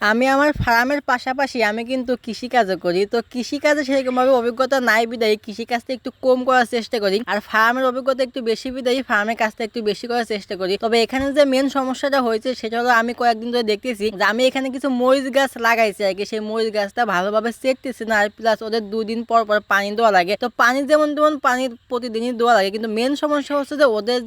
আমি আমার ফার্মের পাশাপাশি আমি কিন্তু কৃষিকাজও করি। তো কৃষিকাজে সেরকমভাবে অভিজ্ঞতা নাই বিদায়ী কৃষিকাজটা একটু কম করার চেষ্টা করি, আর ফার্মের অভিজ্ঞতা একটু বেশি বিদায়ী ফার্মের কাজটা একটু বেশি করার চেষ্টা করি। তবে এখানে যে মেন সমস্যাটা হয়েছে সেটা হলো আমি কয়েকদিন ধরে দেখতেছি যে আমি এখানে কিছু মরিচ গাছ লাগাইছি আর কি, সেই মরিচ গাছটা ভালোভাবে সেটতেছি না, আর প্লাস ওদের 2 দিন পর পর পানি দেওয়া লাগে। তো পানি যেমন তেমন পানি প্রতিদিনই দেওয়া লাগে, কিন্তু মেন সমস্যা হচ্ছে যে ওদের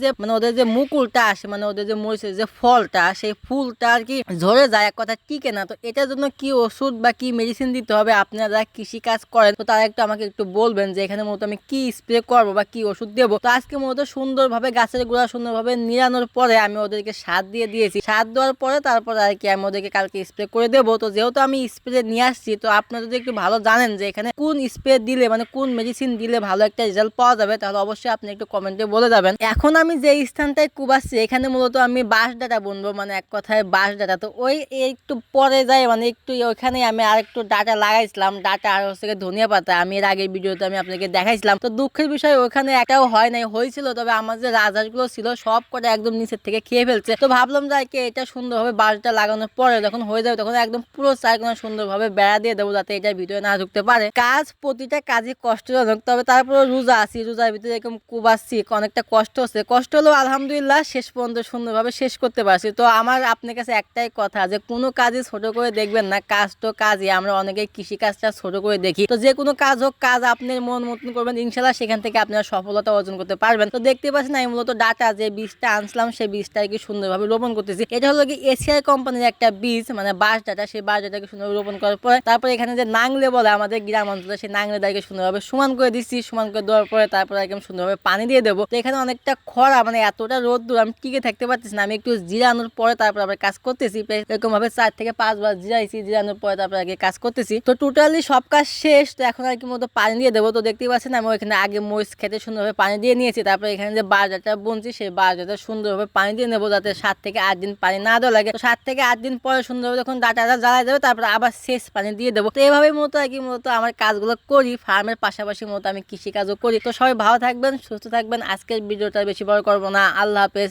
যে মুকুলটা আসে, মানে ওদের যে মরিচের যে ফলটা, সেই ফুলটা আর কি ঝরে যায়, এক কথা টিকে না। তো এটার জন্য কি ওষুধ বা কি মেডিসিন দিতে হবে, আপনারা যারা কৃষি কাজ করেন তো তারা একটু আমাকে একটু বলবেন যে এখানে মূলত আমি কি স্প্রে করবো বা কি ওষুধ দেবো। তো আজকে মূলত সুন্দরভাবে গাছের গোড়া সুন্দরভাবে নিড়ানোর পরে আমি ওদেরকে সার দিয়ে দিয়েছি, সার দেওয়ার পরে তারপরে আর কি আমি ওদেরকে কালকে স্প্রে করে দেবো। তো যেহেতু আমি স্প্রে নিয়ে আসছি, তো আপনারা যদি একটু ভালো জানেন যে এখানে কোন স্প্রে দিলে মানে কোন মেডিসিন দিলে ভালো একটা রেজাল্ট পাওয়া যাবে, তাহলে অবশ্যই আপনি একটু কমেন্টে বলে যাবেন। এখন আমি যে স্থানটায় কুবাচ্ছি এখানে মূলত আমি বাঁশ ডাঁটা বুনবো, মানে এক কথায় বাঁশ ডাঁটা। তো ওই একটু পরে যায় মানে একটু ওইখানে আমি আর একটু ডাঁটা লাগাইছিলাম, ডাঁটা আর হচ্ছে ধনিয়া পাতা। আমি এর আগের ভিডিওতে আমি আপনাকে দেখাইছিলাম। তো দুঃখের বিষয় ওখানে একটাও হয় নাই, হয়েছিল তবে আমার যে রাজহাঁসগুলো ছিল সব কটা একদম নিচের থেকে খেয়ে ফেলছে। তো ভাবলাম যে কি এটা সুন্দরভাবে বাঁশটা লাগানোর পরে যখন হয়ে যাবে তখন একদম পুরো চারকোনা সুন্দরভাবে বেড়া দিয়ে দেবো, যাতে এটা ভিডিও না ঢুকতে পারে। কাজ প্রতিটা কাজই কষ্টজনক, তবে তারপরে রোজা আছি, রোজার ভিতরে এরকম কুবাচ্ছি, অনেকটা কষ্ট হচ্ছে। কষ্ট হলেও আলহামদুলিল্লাহ শেষ পর্যন্ত সুন্দরভাবে শেষ করতে পারছি। তো আমার আপনার কাছে একটাই কথা যে কোনো কাজই ছোট করে দেখবেন না, কাজ তো কাজই। আমরা অনেকেই কৃষি কাজটা ছোট করে দেখি। তো যে কোনো কাজ হোক, কাজ আপনার মন মতন করবেন, ইনশাল্লাহ সেখান থেকে আপনারা সফলতা অর্জন করতে পারবেন। তো দেখতে পাচ্ছেন আমি মূলত ডাটা যে বীজটা আনছিলাম সেই বীজটা কি সুন্দরভাবে রোপণ করতেছি। এটা হলো কি এশিয়ার কোম্পানির একটা বীজ, মানে বাঁশ ডাটা। সেই বাঁশ ডাটাকে সুন্দরভাবে রোপণ করার পরে তারপরে এখানে যে নাংলে বলে আমাদের গ্রাম অঞ্চলে, সেই নাংলে দাঁড়িয়ে সুন্দরভাবে সমান করে দিচ্ছি। সমান করে দেওয়ার পরে তারপরে একদম সুন্দরভাবে পানি দিয়ে দেবো। তো এখানে অনেকটা খরা, মানে এতটা রোদ্দুর আমি টিকে থাকতে পারতেছি না। আমি একটু জিরানোর পরে তারপর আবার কাজ করতেছি, এরকম ভাবে 4 থেকে 5 বার জিরাইছি, জিরানোর পরে তারপর আগে কাজ করতেছি। তো টোটালি সব কাজ শেষ। তো এখন আর কি মতো পানি দিয়ে দেবো। তো দেখতেই পাচ্ছেন আমি ওইখানে আগে মরিচ খেতে সুন্দরভাবে পানি দিয়ে নিয়েছি, তারপরে এখানে যে বাজারটা বুনছি সেই বাজারটা সুন্দরভাবে পানি দিয়ে নেবো, যাতে 7 থেকে 8 দিন পানি না দেওয়া লাগে। তো 7 থেকে 8 দিন পরে সুন্দরভাবে যখন ডাটাটা জ্বালা যাবে তারপরে আবার শেষ পানি দিয়ে দেবো। তো এইভাবে মতো আর কি মূলত আমার কাজগুলো করি, ফার্মের পাশাপাশি মতো আমি কৃষি কাজও করি। তো সবাই ভালো থাকবেন, সুস্থ থাকবেন। আজকের ভিডিওটা বেশি বড় করবো না। আল্লাহ হাফেজ।